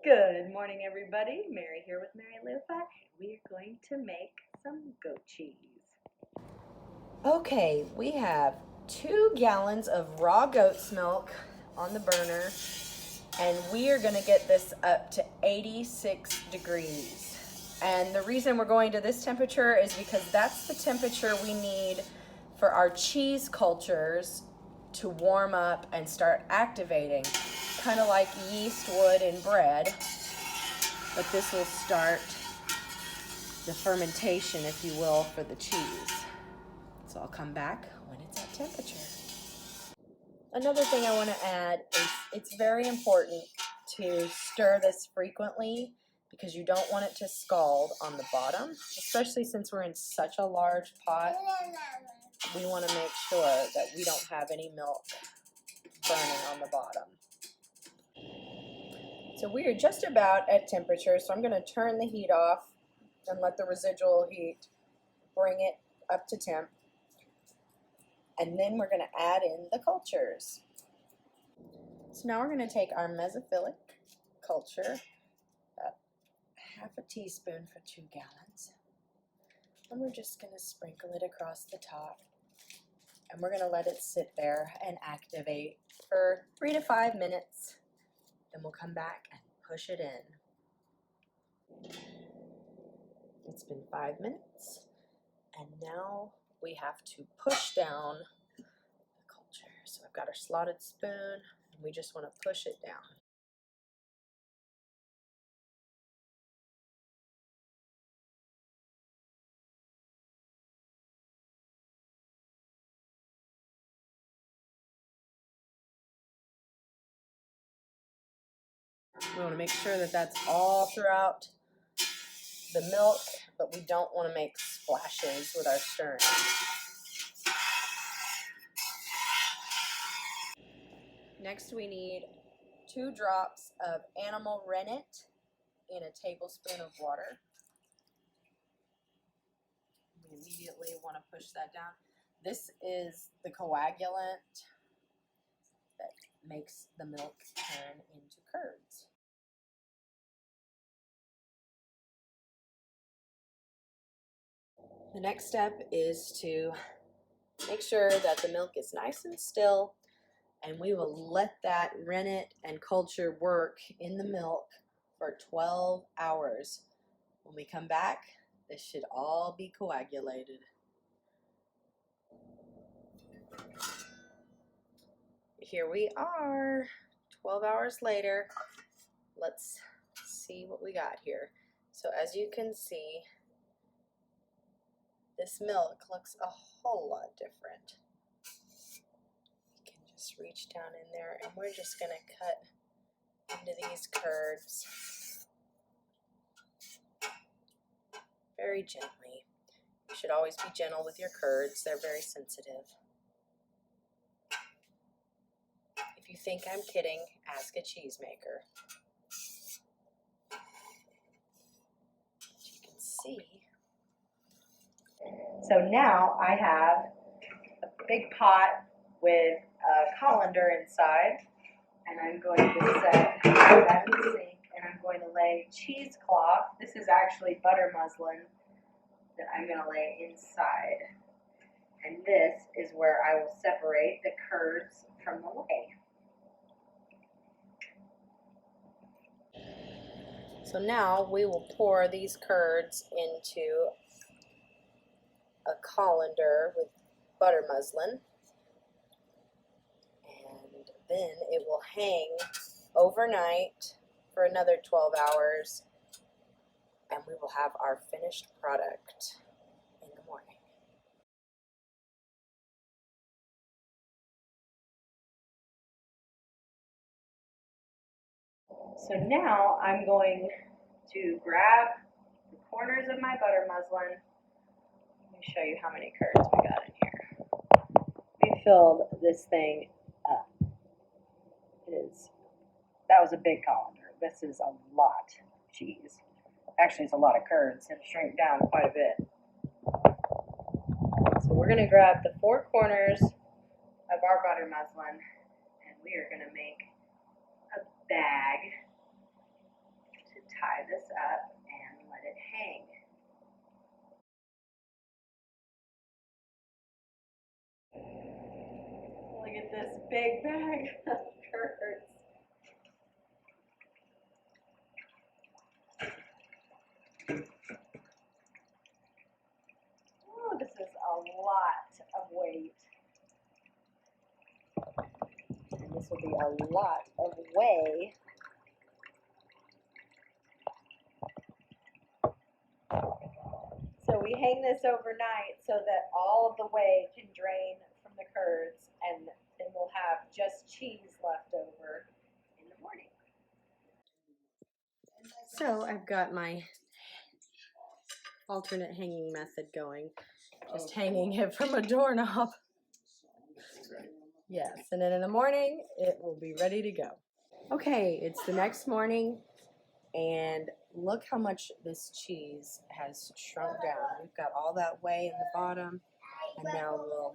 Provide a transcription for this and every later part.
Good morning, everybody. Mary here with Mary Loofah, and we are going to make some goat cheese. Okay, we have 2 gallons of raw goat's milk on the burner, and we are going to get this up to 86 degrees. And the reason we're going to this temperature is because that's the temperature we need for our cheese cultures to warm up and start activating, kind of like yeast would in bread. But this will start the fermentation, if you will, for the cheese. So I'll come back when it's at temperature. Another thing I want to add is it's very important to stir this frequently because you don't want it to scald on the bottom, especially since we're in such a large pot. We want to make sure that we don't have any milk burning on the bottom. So we are just about at temperature, so I'm going to turn the heat off and let the residual heat bring it up to temp. And then we're going to add in the cultures. So now we're going to take our mesophilic culture, about half a teaspoon for 2 gallons. And we're just going to sprinkle it across the top. And we're going to let it sit there and activate for 3 to 5 minutes. Then we'll come back and push it in. It's been 5 minutes, and now we have to push down the culture. So I've got our slotted spoon, and we just want to push it down. We want to make sure that that's all throughout the milk, but we don't want to make splashes with our stirring. Next, we need 2 drops of animal rennet in a tablespoon of water. We immediately want to push that down. This is the coagulant that makes the milk turn into curds. The next step is to make sure that the milk is nice and still, and we will let that rennet and culture work in the milk for 12 hours. When we come back, this should all be coagulated. Here we are, 12 hours later. Let's see what we got here. So as you can see, this milk looks a whole lot different. You can just reach down in there, and we're just going to cut into these curds very gently. You should always be gentle with your curds. They're very sensitive. If you think I'm kidding, ask a cheesemaker. As you can see. So now I have a big pot with a colander inside, and I'm going to set that in the sink, and I'm going to lay cheesecloth. This is actually butter muslin that I'm going to lay inside. And this is where I will separate the curds from the whey. So now we will pour these curds into a colander with butter muslin, and then it will hang overnight for another 12 hours, and we will have our finished product in the morning. So now I'm going to grab the corners of my butter muslin. Let me show you how many curds we got in here. We filled this thing up. That was a big colander. This is a lot of cheese. Actually, it's a lot of curds. It'll shrink down quite a bit. So we're going to grab the 4 corners of our butter muslin, and we are going to make a bag big bag of curds. Oh, this is a lot of weight. And this will be a lot of whey. So we hang this overnight so that all of the whey can drain from the curds, and then we'll have just cheese left over in the morning. So I've got my alternate hanging method going. Just hanging it from a doorknob. Yes, and then in the morning, it will be ready to go. Okay, it's the next morning, and look how much this cheese has shrunk down. We've got all that whey in the bottom, and now we'll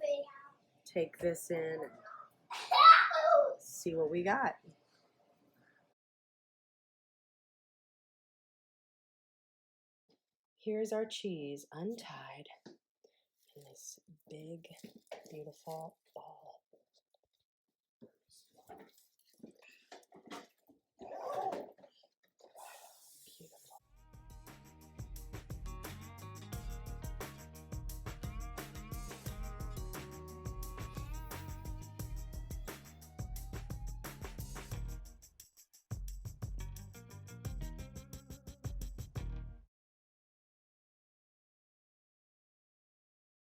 take this in and see what we got. Here's our cheese untied in this big, beautiful ball.